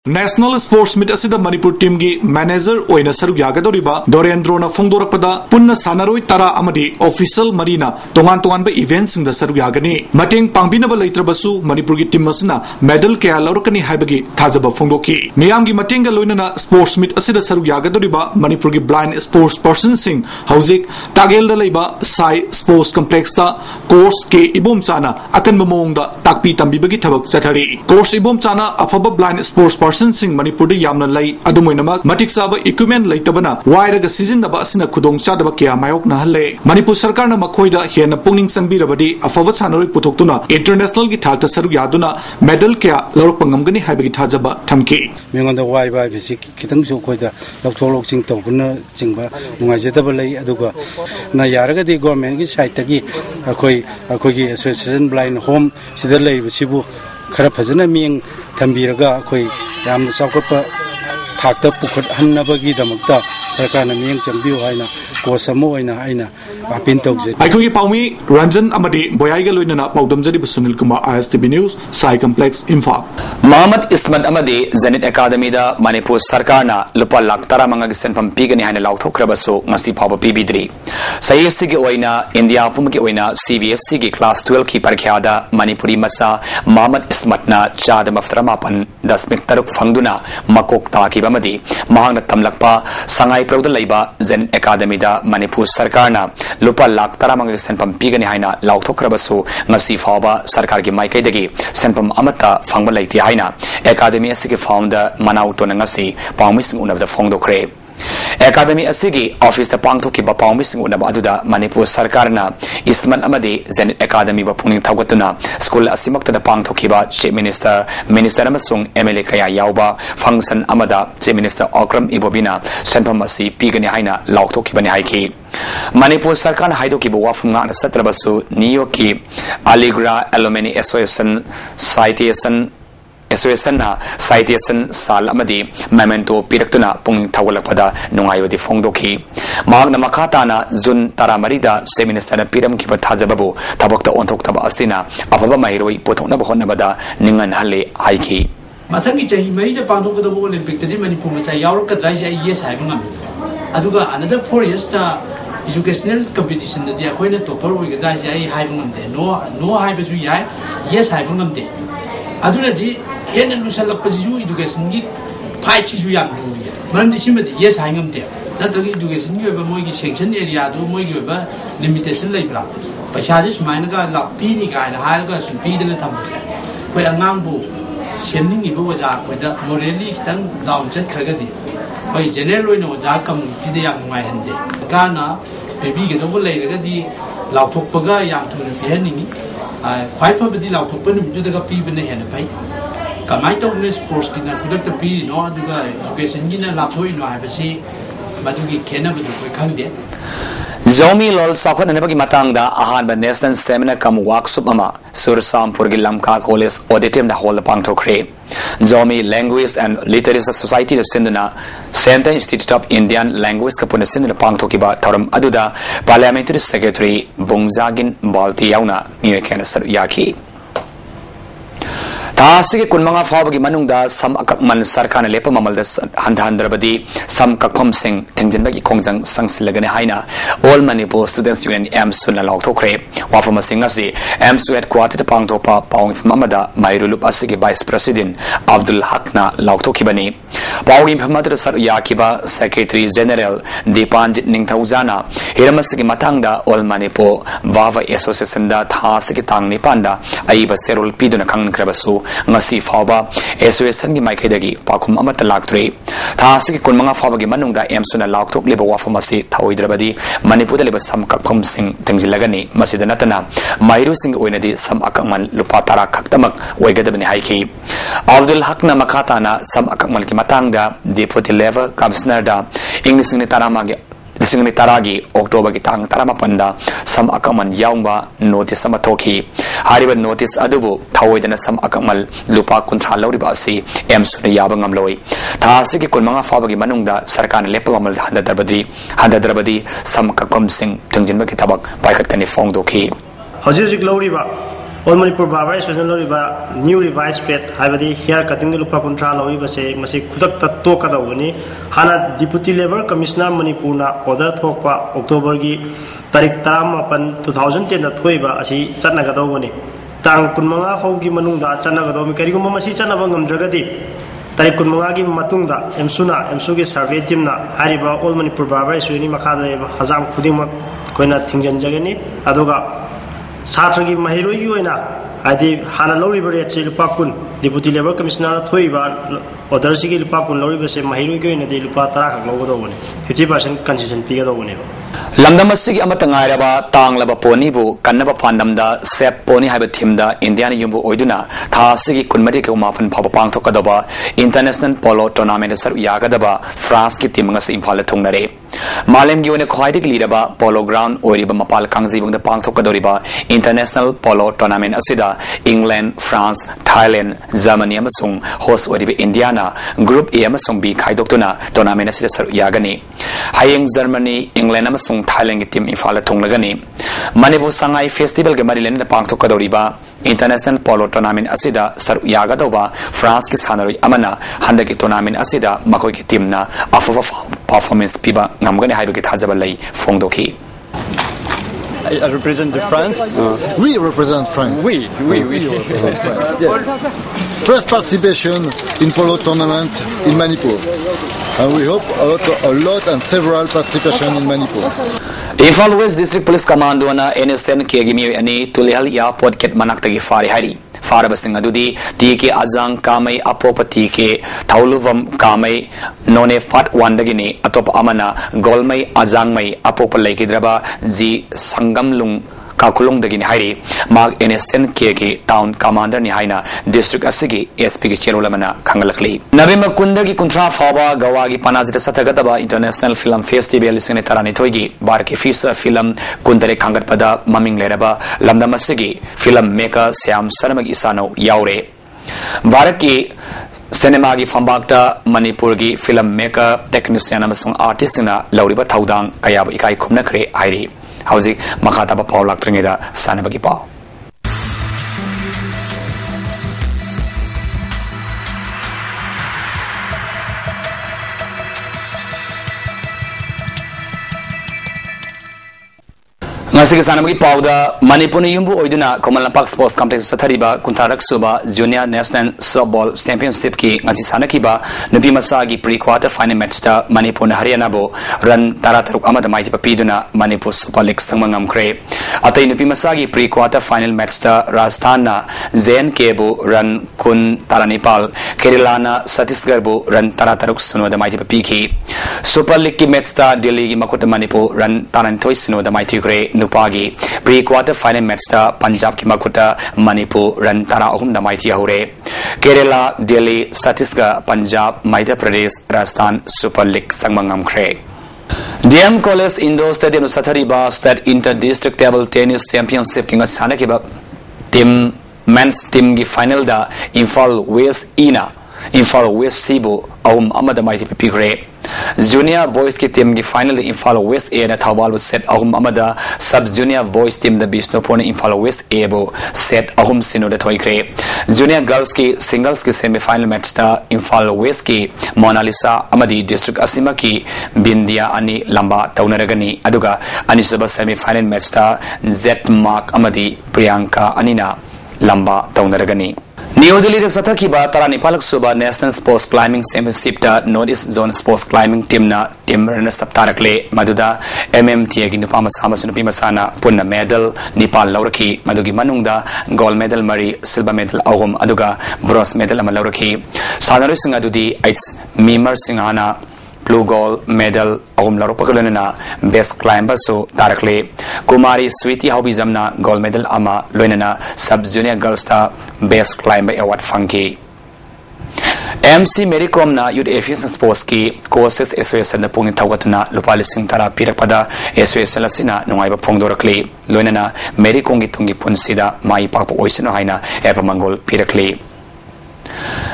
National Sports Meet asida Manipur team gi manager oina saruk yagadoriba Dorendro na phongdorakpada punna sanaroi tara amadi official marina tongan tongan ba events sing da saruk yagani mateng pangbinaba leitrabasu Manipur gi team asna medal kaya lorkani haibagi thajaba phongdoki miyam gi mateng ga loinana sports meet asida saruk yagadoriba Manipur gi blind sports person sing hauzik tagel da leiba sai sports complex ta course ke ibom chana akan bamong da takpi tambi bagi thabak chathari course ibom chana afaba blind sports person sing Manipur de yamna lai adumoinama matik saba equipment leitabana wairaga season daba asina khudong chadaba kya mayok na halle Manipur sarkar na makhoida hena pungning sanbirabadi afawa sanaroi putoktuna international gi thakta saruk yaduna medal kya lorok pangamgani haibagi thajaba thamki mengonda wai bai bisi kitang su khoida lokthok sing tawbuna jingba nungaijadaba lai aduga na yaraga di government gi side tagi akoi gi association blind home sida lai bisibu khara phajana ming thambiraga akoi yamna sakapa thakta pukhut hannabagi damakta sarkarna miyang chambiu haina kosamo haina aina apin tawje aikoi paumi Ranjan amadi boyaiga loinana paudamjari Sunil Kumar ISTV News Sai Complex Info Muhammad Ismat amadi Zenit Academy da Manipur sarkarna lupa lakh tara mangagi senpam pigani haina lauthokrabasu ngasi phaba pibidri sayesi gi oina India pum gi oina CBSE gi class 12 ki parikha da Manipuri masa Muhammad Ismat na chada maftara mapan dasmik taruk fangduna makok ta ki bamadi mahangna tamlakpa sangai prawda leiba Zenit Academy da Manipur sarkarna lupa lakh tara mangagi senpam pigani haina lauthokrabasu ngasi phaba sarkar gi maikai dagi senpam amata fangba leiti haina academy asigi founder manau to ngasi pawmising unabda phongdokre Academy asigi office da pangthoki ba pawmising unaba aduda Manipur sarkarna Isman amadi Zenit Academy ba puning thawgatuna school asimakta da pangthoki ba chief minister amasung MLA kaya yauba function amada chief minister Okram Ibobina senpam asi pigani haina laukthoki bani haiki Manipur sarkarna haidoki ba wafum nga satrabasu New York ki Aligra Alumni Citation sal amadi memento piraktuna pung thawalakpada nungayodi phongdoki magna makata na June taramarida minister na piram ki pathajababu thabakta onthokta asina afaba mahiroi pothokna bahonabada ningan halle haiki mathangi chahi mai da pangthokda bo Olympic tadi Manipur ma chai yaurok ka drai ai yes hai ngam aduga another 4 years ta educational competition da dia koina topper oi ga drai ai hai ngam de no hai ba ju yai yes hai ngam de aduna di hena lusalakpasisu education gi phai chi ju yam lu maram disima di yes hai ngam de natragi education gi ba moi gi section area do moi gi ba limitation lai bra paisa ji sumaina ga la pi ni ga na ha ga su pi de na tham se koi angang bu semning gi bo ja ko da morally kitang down chat khaga di koi general loi no ja kam ti de yang ngai han de ka na baby gi do bo lai ga di lau thok pa ga yang thu ni hen ni khwai pha bidi lau thok pa ni ju da ga pi bene hen pai kamai to ne sports ki na kudak ta pi no aduga education gi na la thoi no ha ba si madugi khena bu ko khangde Zomi lol sakon anabagi matangda ahan ba national seminar kam workshop ama Sursampur gi Lamka College auditorium da hall pangthokre Zomi Language and Literature Society da sinduna Central Institute of Indian Language ka puna sinduna pangthokiba thoram aduda Parliamentary Secretary Bungjagin Balti yauna niwe khena sar yaki Tasige kunmanga fawagi manungda sam akakman sarkana lepa mamalda handhandrabadi sam kakpham sing thengjinbagi khongjang sangsilagane haina all Manipur students union MSU na lauthokre wafama singasi MSU headquarter pangthopa pawing famada mairulup asigi vice president Abdul Haq na lauthokhibani pawing famada sar yakiba secretary general Dipanjit Ningthaujana hiramasigi matangda all Manipur Vava Association da thasigi tangni panda aiba serul piduna khangkrabasu ngasi fawba association gi maikhaidagi pakhum amata laktri thasigi kunmanga fawba gi manungda emsuna lakthok leba wafamasi thawidrabadi Manipur da leba sam kakpham sing tengjilagani masida natana mairu sing oinadi sam akakman lupa tara khaktamak oigadabani haiki Abdul Haq na makata na sam akakman ki matangda deputy level commissioner da English ni taramagi Lisingni taragi October ki tang tarama panda sam akaman yaungba notice sama thoki hariba notice adubu thawoidana sam akamal lupa kunthra lawriba asi emsuna yaba ngamloi thasigi kunmanga fawagi manungda sarkana lepa amal handadrabadi sam kakam sing tungjinba ki tabak paikhat kani phongdoki hojik lawriba All Manipur Barber Association loriba new revised rate habadi hair cutting lupa kontra loriba se masi kudak tatto kadawani hana deputy level commissioner Manipur na order thokpa October gi tarik 18 2010 da thoiba asi chatna gadawani tang kunmanga faugi manungda chatna gadawmi karigum masi chatna bangam dragadi tarik kunmanga gi matungda emsu gi survey team na hariba all Manipur Barber Association makada hazam khudima koina thingjan jagani adoga Satragi Mahiro Yuena, Adi Hana Lori Barret Lupakun, Deputy Labor Commissioner Toiba, or Darsigi Lupakun Lori Mahiro Yuena de Lupatara Logo 50% concession figure. Lamdamasigi Amatangairaba, Tang Laba Ponibu, Kanaba Pandamda, Sep Pony Habatimda, Indiana Yumbu Oiduna, Tasigi Kunmadico Mafan Papa Pang Tokadaba, International Polo Tournament Yagadaba, France Kitimangas Impala Tungare. Malem given a quite leaderba, Polo Ground, Oriba Mapal Kangzi, the Pang Tokadoriba, International Polo Tournament Asida, England, France, Thailand, Germany, Amasung, host Oriba Indiana, Group A Amasung B Kaidokuna, Tournament Asida Yagani. Haying Germany, England, Amasung, Thailand team Infala Tunglagani. Manibu Sangai Festival Gamarilan, the Pang Tokadoriba, International Polo Tournament Asida, Sar Yagadova, France Kisanari Amana, Handaki Tournament Asida, Makoki Timna, Afa performance Piba, Namgani Hybrid Hazabalay, Fongdoki. I represent the France. We represent France. We represent France. Yes. First participation in polo tournament in Manipur. And we hope a lot and several participation in Manipur. Infal West District Police Command na NSN Kegimi ani Tulihal Airport Ket Manaktagi Fari Hari. Farabasing Adudi, TK Azang Kamei Apopati ke Tauluvam Kamei None Fat Wandagini Atop Amana Golmei Azang Mai Apopalakidraba Z Sangamlung Kakulung Dagini Hari Mag NSN Kegi Town Commander Nihaina District Asigi SP Cherulamana Kangalakli Navima Kundagi Kuntra Faba Gawagi Panazita Satagataba International Film Festival Senatarani Toigi Barki Fisa Film Kundare Kangatpada Maming Leraba Lamdamasigi Film Maker Siam Sanamag Isano Yaure Varaki Cinema gi Fambakta Manipurgi Film Maker Technician Amasung Artist na Lauriba Taudang Kayaba Ikai Kumnakre Airi Hausi Makataba Paula Tringida Sanabagi Pau. Ngasigi sanamagi pauda Manipuri yumbu oiduna Komalapak Sports Complex sathariba kuntarak suba Junior National Softball Championship ki ngasi sanakiba nupi masagi pre-quarter final match ta Manipur na Haryana bo run tarataruk amada maiti papiduna Manipur Super League sangmangam kre atai nupi masagi pre-quarter final match ta Rajasthan na JNK bo run kun taranipal Kerala na Chhattisgarh bo run tarataruk sunoda maiti papiki Super League ki match ta Delhi ki Makota Manipur run taranthoi sunoda maiti kre Nupagi pre-quarter final match ta Punjab ki Makuta Manipur run tara ahum da maiti ahure Kerala Delhi Chhattisgarh Punjab Madhya Pradesh Rajasthan Super League sangmangam kre DM College Indoor Stadium Sathariba State Inter-District Table Tennis Championship ki ngasana ki team men's team ki final da Imphal West Ina Imphal West Sibu ahum amada maiti pipikre Junior Boys ki team ki final the Imphal West A na Thawal set ahum amada Sub Junior Boys team the Bishnupur na Imphal West A bo set ahum sino da thoikre Junior Girls ki singles ki semi final match ta Imphal West ki Mona Lisa amadi District Asima ki Bindia ani lamba taunaragani aduga anisaba semi final match ta Z Mark amadi Priyanka anina lamba taunaragani New Delhi Sathakiba Taranipalak Suba National Sports Climbing Championship ta Northeast Zone Sports Climbing team na team runners Tarakle Maduda MMT Ginupama Hamasunpi Masana Punna medal Nepal Lauraki Madugi Manungda gold medal Mari silver medal Ahum Aduga bronze medal Amalauraki Sanaru Singadudi It's Mimar Singhana blue gold medal ahum laropakalana best climber so tarakle Kumari Sweetie Haubizamna gold medal ama loinana sub junior girls ta best climber award funky MC Mericom na Youth Aviation Sports ki courses association na pungin tawatna lupalising tara pirakpada association lasina nungaiba pongdorakle loinana Mericom gitungi punsida mai papo oisino haina epamangol pirakle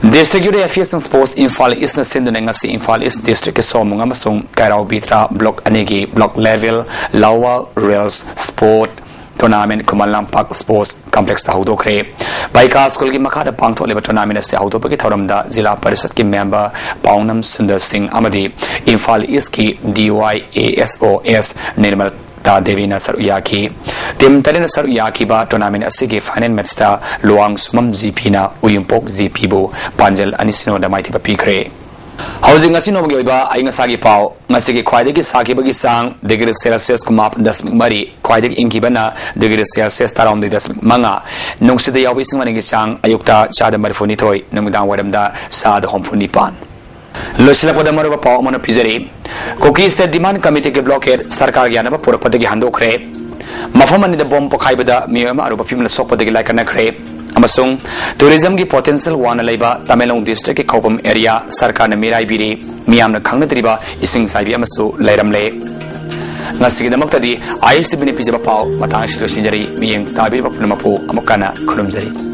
District Youth Aviation Sports Imphal East na sindunengasi Imphal East District ke somunga masung Kairao Bitra Block Anigi Block Level Lawa Rails Sport tournament Kumalang Park Sports Complex ta hudokre baika school ki makha da pangthok leba tournament ase hudopaki thoramda Zilla Parishad ki member Paunam Sundar Singh amadi Imphal East ki DYASOS Nirmal Ta Devi na saru yaki tim tare na saru yaki ba tournament asige final match ta Luang Sumam GP na Uyimpok GP bu Panjal anisino da maiti ba pikre housing asino bagi oiba ainga sagi pau ngasigi khwaidagi sagi bagi sang degree Celsius kuma 10 mari khwaidagi inki bana degree Celsius taram 10 manga nungsida yawi singmani sang ayukta chada marifuni toy nungdang wadamda sad homfuni pan Losila pada maru pau mano pizari Koki State Demand Committee ke blockade sarkar gyanaba purakpadagi handokre mafamani da bomb pokhaibada miyama aruba pimla sokpadagi laikana kre amasung tourism ki potential wana leiba Tamelong district ki khopam area sarkar na mirai biri miyamna khangnatriba ising saibi amasu leiramle ngasigi damaktadi ISTV ni pijaba pau matang shilo sinjari miyeng tabi bapulmapu amukana khulumjari